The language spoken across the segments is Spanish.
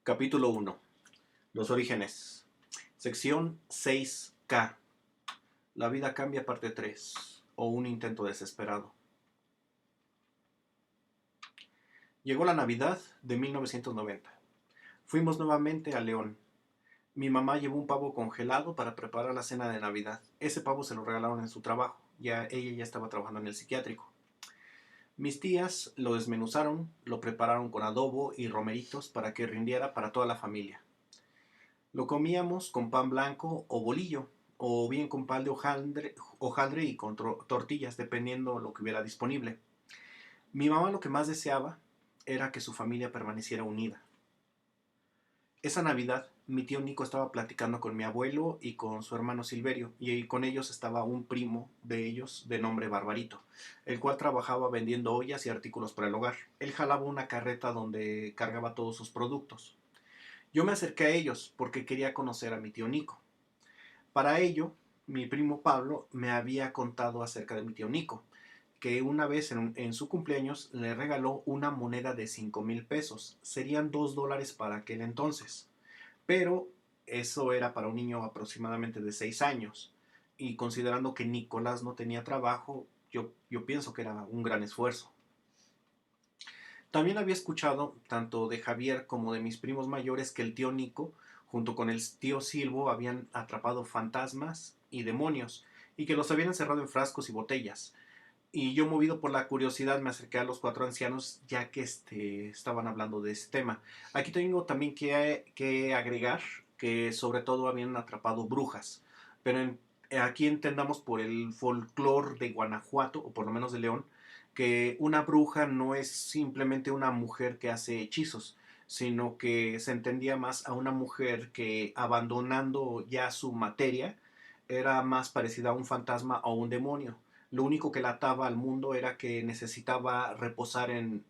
Capítulo 1. Los orígenes. Sección 6K. La vida cambia, parte 3. O un intento desesperado. Llegó la Navidad de 1990. Fuimos nuevamente a León. Mi mamá llevó un pavo congelado para preparar la cena de Navidad. Ese pavo se lo regalaron en su trabajo. Ella ya estaba trabajando en el psiquiátrico. Mis tías lo desmenuzaron, lo prepararon con adobo y romeritos para que rindiera para toda la familia. Lo comíamos con pan blanco o bolillo, o bien con pan de hojaldre y con tortillas, dependiendo lo que hubiera disponible. Mi mamá lo que más deseaba era que su familia permaneciera unida. Esa Navidad, mi tío Nico estaba platicando con mi abuelo y con su hermano Silverio, y con ellos estaba un primo de ellos de nombre Barbarito, el cual trabajaba vendiendo ollas y artículos para el hogar. Él jalaba una carreta donde cargaba todos sus productos. Yo me acerqué a ellos porque quería conocer a mi tío Nico. Para ello, mi primo Pablo me había contado acerca de mi tío Nico, que una vez en su cumpleaños le regaló una moneda de 5,000 pesos. Serían $2 para aquel entonces. Pero eso era para un niño aproximadamente de 6 años. Y considerando que Nicolás no tenía trabajo, yo pienso que era un gran esfuerzo. También había escuchado, tanto de Javier como de mis primos mayores, que el tío Nico, junto con el tío Silvo, habían atrapado fantasmas y demonios, y que los habían encerrado en frascos y botellas. Y yo, movido por la curiosidad, me acerqué a los 4 ancianos, ya que estaban hablando de este tema. Aquí tengo también que agregar que sobre todo habían atrapado brujas, pero aquí entendamos por el folclore de Guanajuato, o por lo menos de León, que una bruja no es simplemente una mujer que hace hechizos, sino que se entendía más a una mujer que, abandonando ya su materia, era más parecida a un fantasma o un demonio. Lo único que la ataba al mundo era que necesitaba reposar en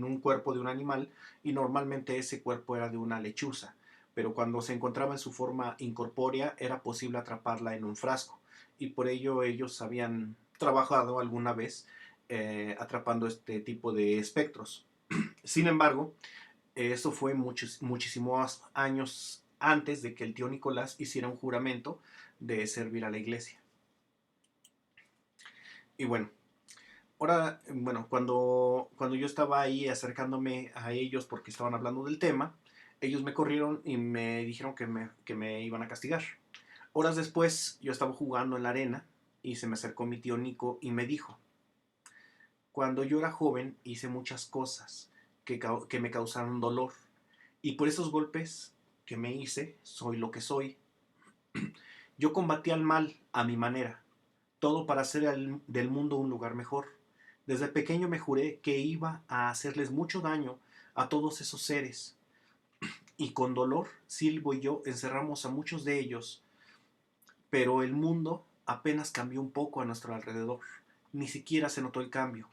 un cuerpo de un animal, y normalmente ese cuerpo era de una lechuza, pero cuando se encontraba en su forma incorpórea era posible atraparla en un frasco, y por ello ellos habían trabajado alguna vez atrapando este tipo de espectros. Sin embargo, eso fue muchísimos años antes de que el tío Nicolás hiciera un juramento de servir a la iglesia. Y bueno, cuando yo estaba ahí acercándome a ellos porque estaban hablando del tema, ellos me corrieron y me dijeron que me iban a castigar. Horas después, yo estaba jugando en la arena y se me acercó mi tío Nico y me dijo: cuando yo era joven hice muchas cosas que me causaron dolor, y por esos golpes que me hice, soy lo que soy. Yo combatí al mal a mi manera, todo para hacer del mundo un lugar mejor. Desde pequeño me juré que iba a hacerles mucho daño a todos esos seres, y con dolor Silvo y yo encerramos a muchos de ellos, pero el mundo apenas cambió un poco a nuestro alrededor. Ni siquiera se notó el cambio.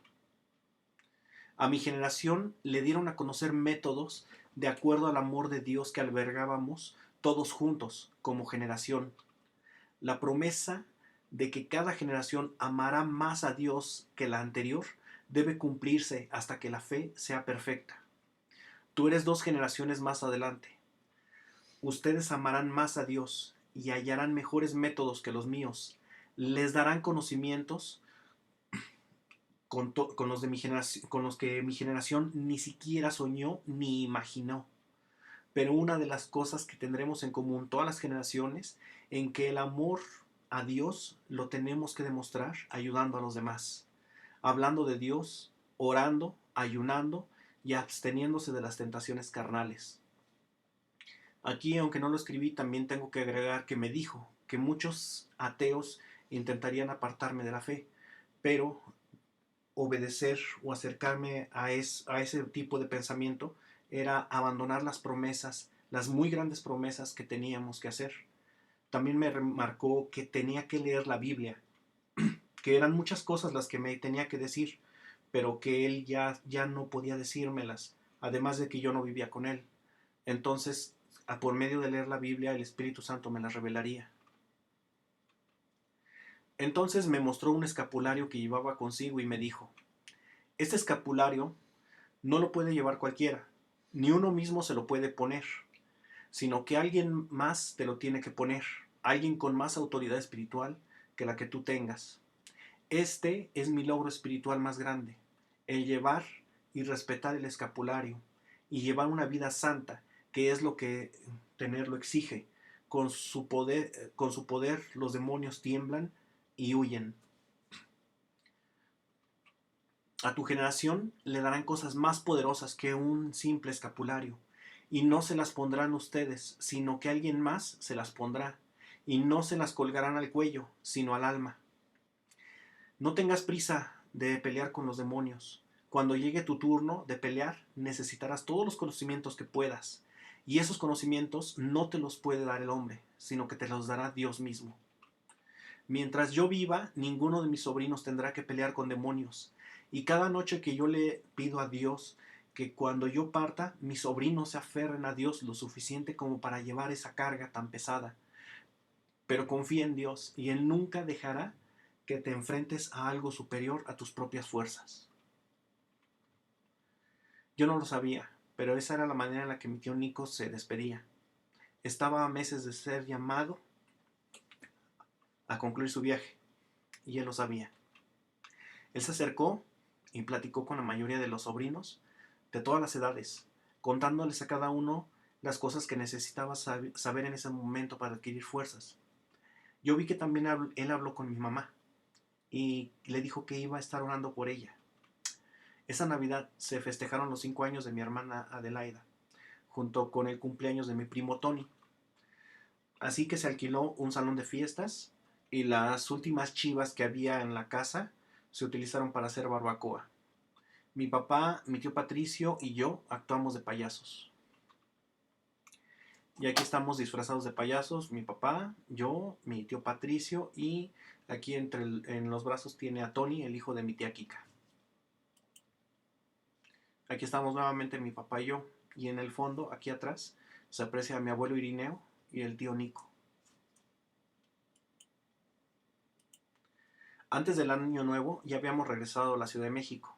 A mi generación le dieron a conocer métodos de acuerdo al amor de Dios que albergábamos todos juntos como generación. La promesa de que cada generación amará más a Dios que la anterior debe cumplirse hasta que la fe sea perfecta. Tú eres 2 generaciones más adelante. Ustedes amarán más a Dios y hallarán mejores métodos que los míos. Les darán conocimientos con los de mi generación, con los que mi generación ni siquiera soñó ni imaginó. Pero una de las cosas que tendremos en común todas las generaciones, en que el amor a Dios lo tenemos que demostrar ayudando a los demás, hablando de Dios, orando, ayunando y absteniéndose de las tentaciones carnales. Aquí, aunque no lo escribí, también tengo que agregar que me dijo que muchos ateos intentarían apartarme de la fe, pero obedecer o acercarme a ese tipo de pensamiento era abandonar las promesas, las muy grandes promesas que teníamos que hacer. También me remarcó que tenía que leer la Biblia, que eran muchas cosas las que me tenía que decir, pero que él ya no podía decírmelas, además de que yo no vivía con él. Entonces, por medio de leer la Biblia, el Espíritu Santo me las revelaría. Entonces me mostró un escapulario que llevaba consigo y me dijo: este escapulario no lo puede llevar cualquiera, Ni uno mismo se lo puede poner, sino que alguien más te lo tiene que poner, alguien con más autoridad espiritual que la que tú tengas. Este es mi logro espiritual más grande, el llevar y respetar el escapulario y llevar una vida santa, que es lo que tenerlo exige. Con su poder los demonios tiemblan y huyen. A tu generación le darán cosas más poderosas que un simple escapulario, y no se las pondrán ustedes, sino que alguien más se las pondrá, y no se las colgarán al cuello, sino al alma. No tengas prisa de pelear con los demonios. Cuando llegue tu turno de pelear, necesitarás todos los conocimientos que puedas, y esos conocimientos no te los puede dar el hombre, sino que te los dará Dios mismo. Mientras yo viva, ninguno de mis sobrinos tendrá que pelear con demonios. Y cada noche que yo le pido a Dios que cuando yo parta, mis sobrinos se aferren a Dios lo suficiente como para llevar esa carga tan pesada. Pero confía en Dios y Él nunca dejará que te enfrentes a algo superior a tus propias fuerzas. Yo no lo sabía, pero esa era la manera en la que mi tío Nico se despedía. Estaba a meses de ser llamado a concluir su viaje, y él lo sabía. Él se acercó y platicó con la mayoría de los sobrinos de todas las edades, contándoles a cada uno las cosas que necesitaba saber en ese momento para adquirir fuerzas. Yo vi que también él habló con mi mamá y le dijo que iba a estar orando por ella. Esa Navidad se festejaron los 5 años de mi hermana Adelaida, junto con el cumpleaños de mi primo Tony. Así que se alquiló un salón de fiestas y las últimas chivas que había en la casa se utilizaron para hacer barbacoa. Mi papá, mi tío Patricio y yo actuamos de payasos. Y aquí estamos disfrazados de payasos, mi papá, yo, mi tío Patricio y aquí en los brazos tiene a Tony, el hijo de mi tía Kika. Aquí estamos nuevamente mi papá y yo, y en el fondo, aquí atrás, se aprecia a mi abuelo Irineo y el tío Nico. Antes del año nuevo ya habíamos regresado a la Ciudad de México.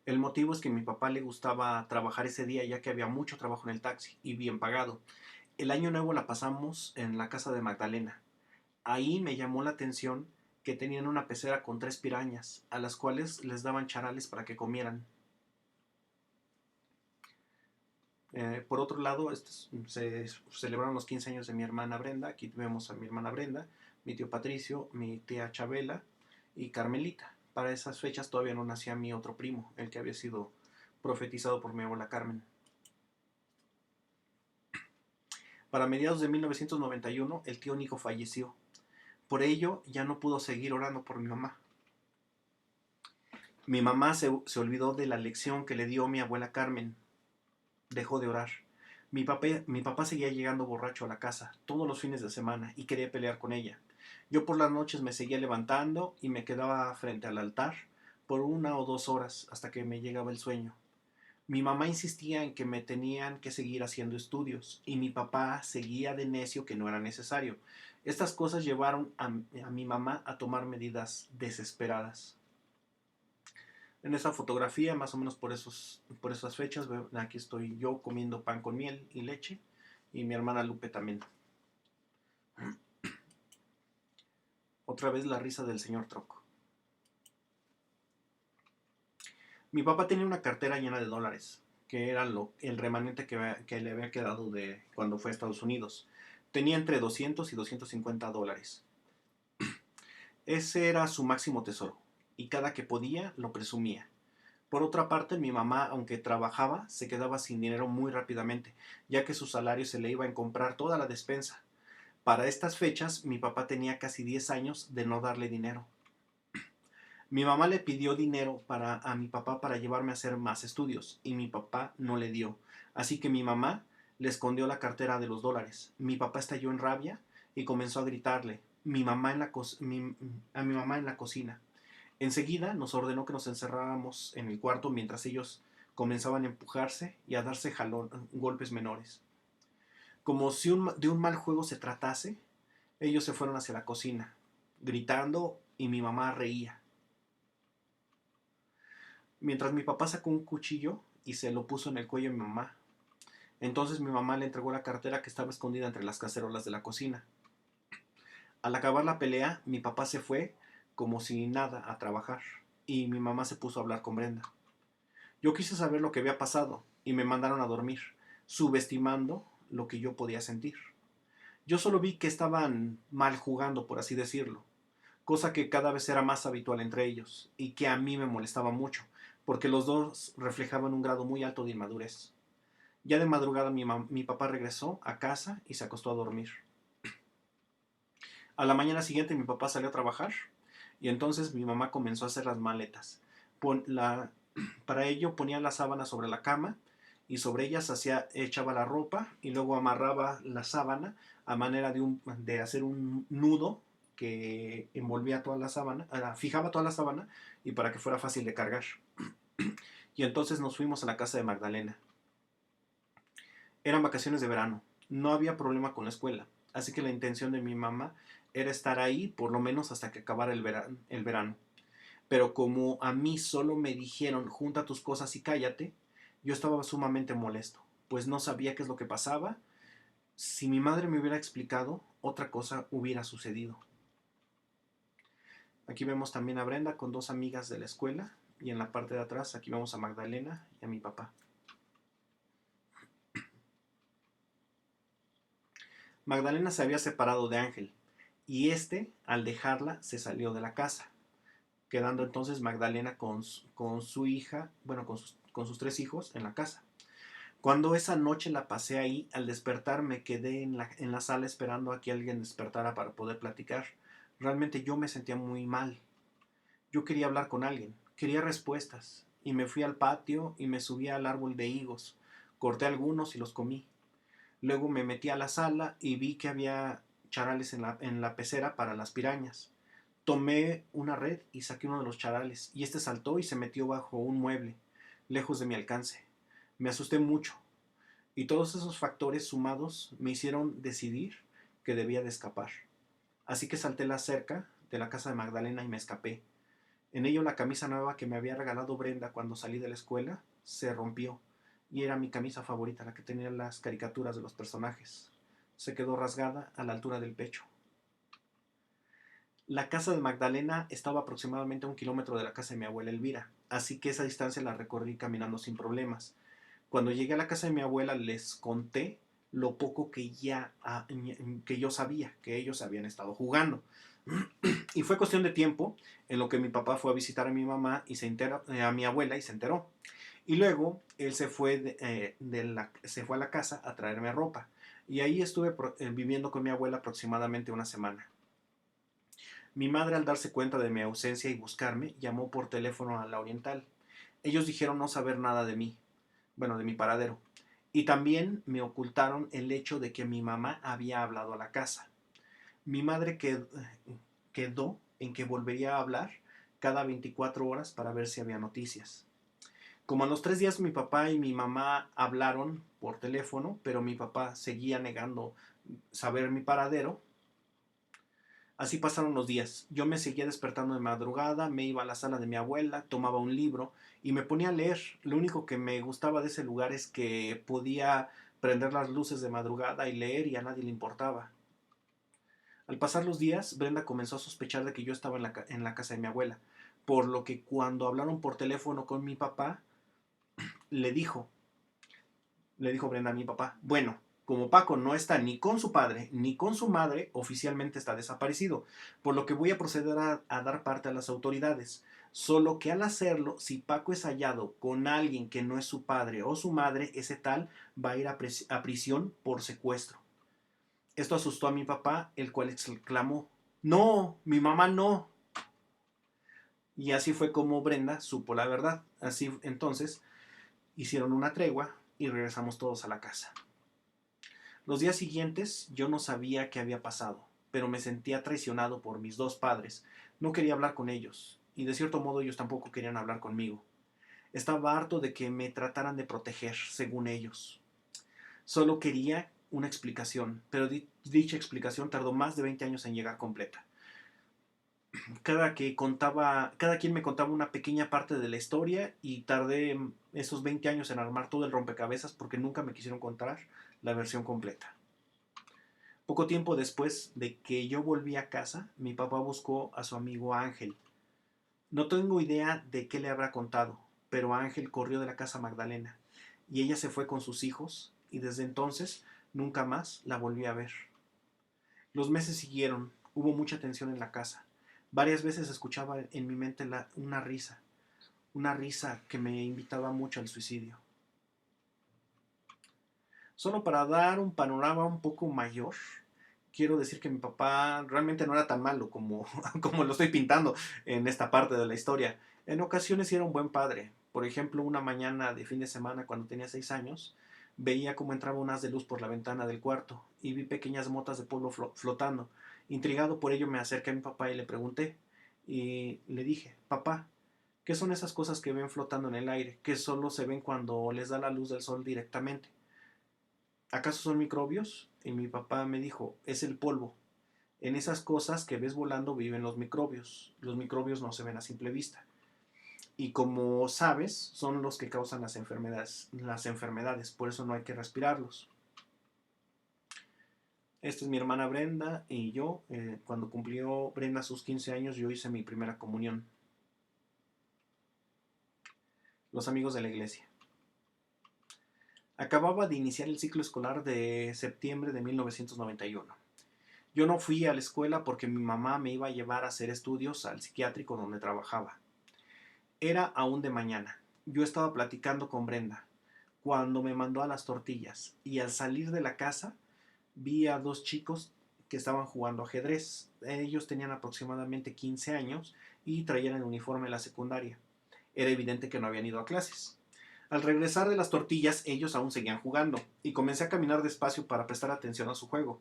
El motivo es que a mi papá le gustaba trabajar ese día ya que había mucho trabajo en el taxi y bien pagado. El año nuevo la pasamos en la casa de Magdalena. Ahí me llamó la atención que tenían una pecera con 3 pirañas, a las cuales les daban charales para que comieran. Por otro lado, se celebraron los 15 años de mi hermana Brenda. Aquí vemos a mi hermana Brenda, mi tío Patricio, mi tía Chabela y Carmelita. Para esas fechas todavía no nacía mi otro primo, el que había sido profetizado por mi abuela Carmen. Para mediados de 1991, el tío Nico falleció. Por ello, ya no pudo seguir orando por mi mamá. Mi mamá se olvidó de la lección que le dio mi abuela Carmen. Dejó de orar. Mi papá seguía llegando borracho a la casa todos los fines de semana y quería pelear con ella. Yo por las noches me seguía levantando y me quedaba frente al altar por 1 o 2 horas hasta que me llegaba el sueño. Mi mamá insistía en que me tenían que seguir haciendo estudios y mi papá seguía de necio que no era necesario. Estas cosas llevaron a mi mamá a tomar medidas desesperadas. En esa fotografía, más o menos por esas fechas, aquí estoy yo comiendo pan con miel y leche y mi hermana Lupe también. Otra vez la risa del señor Troco. Mi papá tenía una cartera llena de dólares, que era el remanente que le había quedado de cuando fue a Estados Unidos. Tenía entre 200 y 250 dólares. Ese era su máximo tesoro, y cada que podía lo presumía. Por otra parte, mi mamá, aunque trabajaba, se quedaba sin dinero muy rápidamente, ya que su salario se le iba en comprar toda la despensa. Para estas fechas, mi papá tenía casi 10 años de no darle dinero. Mi mamá le pidió dinero a mi papá para llevarme a hacer más estudios, y mi papá no le dio. Así que mi mamá le escondió la cartera de los dólares. Mi papá estalló en rabia y comenzó a gritarle a mi mamá en la cocina. Enseguida nos ordenó que nos encerráramos en el cuarto mientras ellos comenzaban a empujarse y a darse golpes menores. Como si de un mal juego se tratase, ellos se fueron hacia la cocina, gritando, y mi mamá reía. Mientras mi papá sacó un cuchillo y se lo puso en el cuello de mi mamá. Entonces mi mamá le entregó la cartera que estaba escondida entre las cacerolas de la cocina. Al acabar la pelea, mi papá se fue como si nada a trabajar y mi mamá se puso a hablar con Brenda. Yo quise saber lo que había pasado y me mandaron a dormir, subestimando lo que yo podía sentir. Yo solo vi que estaban mal jugando, por así decirlo, cosa que cada vez era más habitual entre ellos y que a mí me molestaba mucho, porque los dos reflejaban un grado muy alto de inmadurez. Ya de madrugada mi papá regresó a casa y se acostó a dormir. A la mañana siguiente mi papá salió a trabajar y entonces mi mamá comenzó a hacer las maletas. Para ello ponía las sábanas sobre la cama y sobre ellas echaba la ropa y luego amarraba la sábana a manera de hacer un nudo que envolvía toda la sábana, fijaba toda la sábana y para que fuera fácil de cargar. Y entonces nos fuimos a la casa de Magdalena. Eran vacaciones de verano, no había problema con la escuela, así que la intención de mi mamá era estar ahí por lo menos hasta que acabara el verano. Pero como a mí solo me dijeron junta tus cosas y cállate, yo estaba sumamente molesto, pues no sabía qué es lo que pasaba. Si mi madre me hubiera explicado, otra cosa hubiera sucedido. Aquí vemos también a Brenda con dos amigas de la escuela y en la parte de atrás aquí vemos a Magdalena y a mi papá. Magdalena se había separado de Ángel y este, al dejarla, se salió de la casa, quedando entonces Magdalena con su hija, bueno, con sus tres hijos en la casa. Cuando esa noche la pasé ahí, al despertar me quedé en la sala esperando a que alguien despertara para poder platicar. Realmente yo me sentía muy mal. Yo quería hablar con alguien, quería respuestas, y me fui al patio y me subí al árbol de higos. Corté algunos y los comí. Luego me metí a la sala y vi que había charales en la pecera para las pirañas. Tomé una red y saqué uno de los charales, y este saltó y se metió bajo un mueble, lejos de mi alcance. Me asusté mucho, y todos esos factores sumados me hicieron decidir que debía de escapar. Así que salté la cerca de la casa de Magdalena y me escapé. En ello la camisa nueva que me había regalado Brenda cuando salí de la escuela se rompió, y era mi camisa favorita, la que tenía las caricaturas de los personajes. Se quedó rasgada a la altura del pecho. La casa de Magdalena estaba aproximadamente a 1 kilómetro de la casa de mi abuela Elvira, así que esa distancia la recorrí caminando sin problemas. Cuando llegué a la casa de mi abuela les conté lo poco que yo sabía, que ellos habían estado jugando. Y fue cuestión de tiempo en lo que mi papá fue a visitar a mi mamá y a mi abuela y se enteró. Y luego él se fue a la casa a traerme ropa. Y ahí estuve viviendo con mi abuela aproximadamente una semana. Mi madre, al darse cuenta de mi ausencia y buscarme, llamó por teléfono a la Oriental. Ellos dijeron no saber nada de mí, bueno, de mi paradero. Y también me ocultaron el hecho de que mi mamá había hablado a la casa. Mi madre quedó en que volvería a hablar cada 24 horas para ver si había noticias. Como a los 3 días mi papá y mi mamá hablaron por teléfono, pero mi papá seguía negando saber mi paradero. Así pasaron los días. Yo me seguía despertando de madrugada, me iba a la sala de mi abuela, tomaba un libro y me ponía a leer. Lo único que me gustaba de ese lugar es que podía prender las luces de madrugada y leer y a nadie le importaba. Al pasar los días, Brenda comenzó a sospechar de que yo estaba en la casa de mi abuela, por lo que cuando hablaron por teléfono con mi papá, le dijo, le dijo Brenda a mi papá, bueno, como Paco no está ni con su padre ni con su madre, oficialmente está desaparecido, por lo que voy a proceder a dar parte a las autoridades. Solo que al hacerlo, si Paco es hallado con alguien que no es su padre o su madre, ese tal va a ir a prisión por secuestro. Esto asustó a mi papá, el cual exclamó, no, mi mamá no. Y así fue como Brenda supo la verdad. Así entonces hicieron una tregua y regresamos todos a la casa. Los días siguientes yo no sabía qué había pasado, pero me sentía traicionado por mis dos padres. No quería hablar con ellos, y de cierto modo ellos tampoco querían hablar conmigo. Estaba harto de que me trataran de proteger, según ellos. Solo quería una explicación, pero dicha explicación tardó más de 20 años en llegar completa. Cada quien me contaba una pequeña parte de la historia y tardé esos 20 años en armar todo el rompecabezas porque nunca me quisieron contar la versión completa. Poco tiempo después de que yo volví a casa, mi papá buscó a su amigo Ángel. No tengo idea de qué le habrá contado, pero Ángel corrió de la casa Magdalena y ella se fue con sus hijos y desde entonces nunca más la volví a ver. Los meses siguieron, hubo mucha tensión en la casa. Varias veces escuchaba en mi mente una risa que me invitaba mucho al suicidio. Solo para dar un panorama un poco mayor, quiero decir que mi papá realmente no era tan malo como, como lo estoy pintando en esta parte de la historia. En ocasiones sí era un buen padre. Por ejemplo, una mañana de fin de semana cuando tenía 6 años, veía cómo entraba un haz de luz por la ventana del cuarto y vi pequeñas motas de polvo flotando. Intrigado por ello me acerqué a mi papá y le pregunté y le dije, papá, ¿qué son esas cosas que ven flotando en el aire, que solo se ven cuando les da la luz del sol directamente? ¿Acaso son microbios? Y mi papá me dijo, es el polvo. En esas cosas que ves volando viven los microbios. Los microbios no se ven a simple vista. Y como sabes, son los que causan las enfermedades. Por eso no hay que respirarlos. Esta es mi hermana Brenda y yo. Cuando cumplió Brenda sus 15 años, yo hice mi primera comunión. Los amigos de la iglesia. Acababa de iniciar el ciclo escolar de septiembre de 1991. Yo no fui a la escuela porque mi mamá me iba a llevar a hacer estudios al psiquiátrico donde trabajaba. Era aún de mañana. Yo estaba platicando con Brenda cuando me mandó a las tortillas y al salir de la casa vi a dos chicos que estaban jugando ajedrez. Ellos tenían aproximadamente 15 años y traían el uniforme de la secundaria. Era evidente que no habían ido a clases. Al regresar de las tortillas, ellos aún seguían jugando y comencé a caminar despacio para prestar atención a su juego.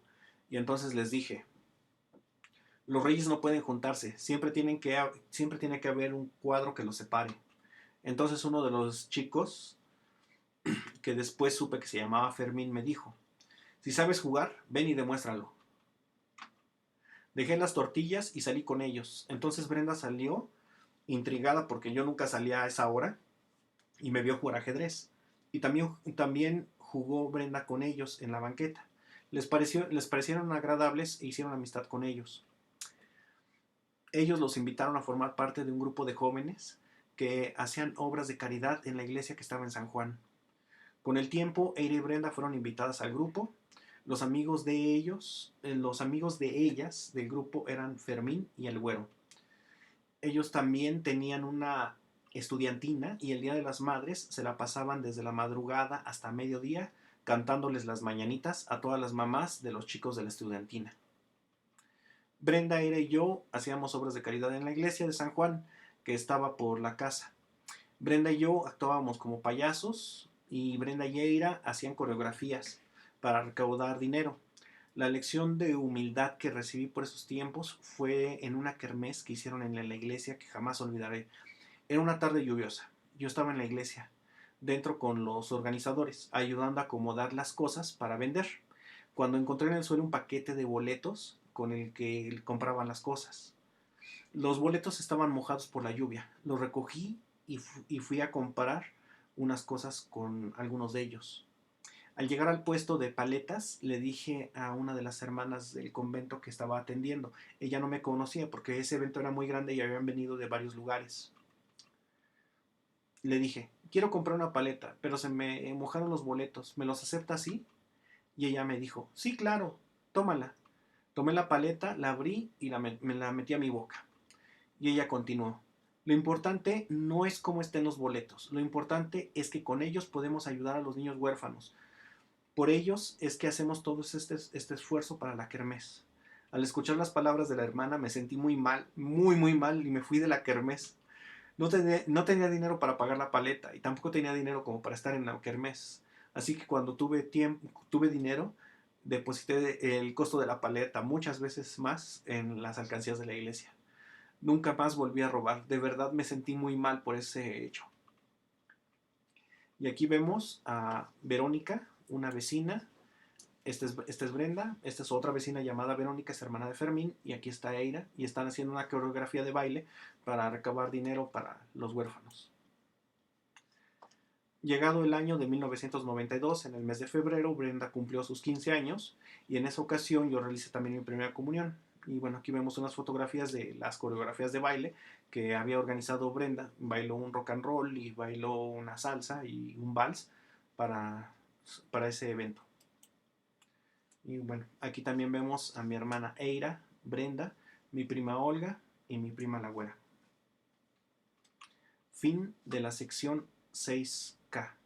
Y entonces les dije, los reyes no pueden juntarse, siempre tiene que haber un cuadro que los separe. Entonces uno de los chicos, que después supe que se llamaba Fermín, me dijo, si sabes jugar, ven y demuéstralo. Dejé las tortillas y salí con ellos. Entonces Brenda salió, intrigada porque yo nunca salía a esa hora, y me vio jugar ajedrez. Y también jugó Brenda con ellos en la banqueta. Les parecieron agradables e hicieron amistad con ellos. Ellos los invitaron a formar parte de un grupo de jóvenes que hacían obras de caridad en la iglesia que estaba en San Juan. Con el tiempo, Eira y Brenda fueron invitadas al grupo. Los amigos de ellas del grupo eran Fermín y el Güero. Ellos también tenían una estudiantina y el Día de las Madres se la pasaban desde la madrugada hasta mediodía cantándoles las mañanitas a todas las mamás de los chicos de la estudiantina. Brenda, Eira y yo hacíamos obras de caridad en la iglesia de San Juan, que estaba por la casa. Brenda y yo actuábamos como payasos y Brenda y Eira hacían coreografías para recaudar dinero. La lección de humildad que recibí por esos tiempos fue en una kermés que hicieron en la iglesia que jamás olvidaré. Era una tarde lluviosa. Yo estaba en la iglesia, dentro con los organizadores, ayudando a acomodar las cosas para vender, cuando encontré en el suelo un paquete de boletos con el que compraban las cosas. Los boletos estaban mojados por la lluvia. Los recogí y fui a comprar unas cosas con algunos de ellos. Al llegar al puesto de paletas, le dije a una de las hermanas del convento que estaba atendiendo. Ella no me conocía porque ese evento era muy grande y habían venido de varios lugares. Le dije, quiero comprar una paleta, pero se me mojaron los boletos. ¿Me los acepta así? Y ella me dijo, sí, claro, tómala. Tomé la paleta, la abrí y me la metí a mi boca. Y ella continuó, lo importante no es cómo estén los boletos, lo importante es que con ellos podemos ayudar a los niños huérfanos. Por ellos es que hacemos todo este esfuerzo para la kermés. Al escuchar las palabras de la hermana me sentí muy mal, muy mal, y me fui de la kermés. No tenía dinero para pagar la paleta y tampoco tenía dinero como para estar en la kermés. Así que cuando tuve dinero, deposité el costo de la paleta muchas veces más en las alcancías de la iglesia. Nunca más volví a robar. De verdad me sentí muy mal por ese hecho. Y aquí vemos a Verónica, una vecina, Esta es Brenda, esta es otra vecina llamada Verónica, es hermana de Fermín, y aquí está Eira, y están haciendo una coreografía de baile para recabar dinero para los huérfanos. Llegado el año de 1992, en el mes de febrero, Brenda cumplió sus 15 años, y en esa ocasión yo realicé también mi primera comunión. Y bueno, aquí vemos unas fotografías de las coreografías de baile que había organizado Brenda. Bailó un rock and roll y bailó una salsa y un vals para, para ese evento. Y bueno, aquí también vemos a mi hermana Eira, Brenda, mi prima Olga y mi prima La Güera. Fin de la sección 6K.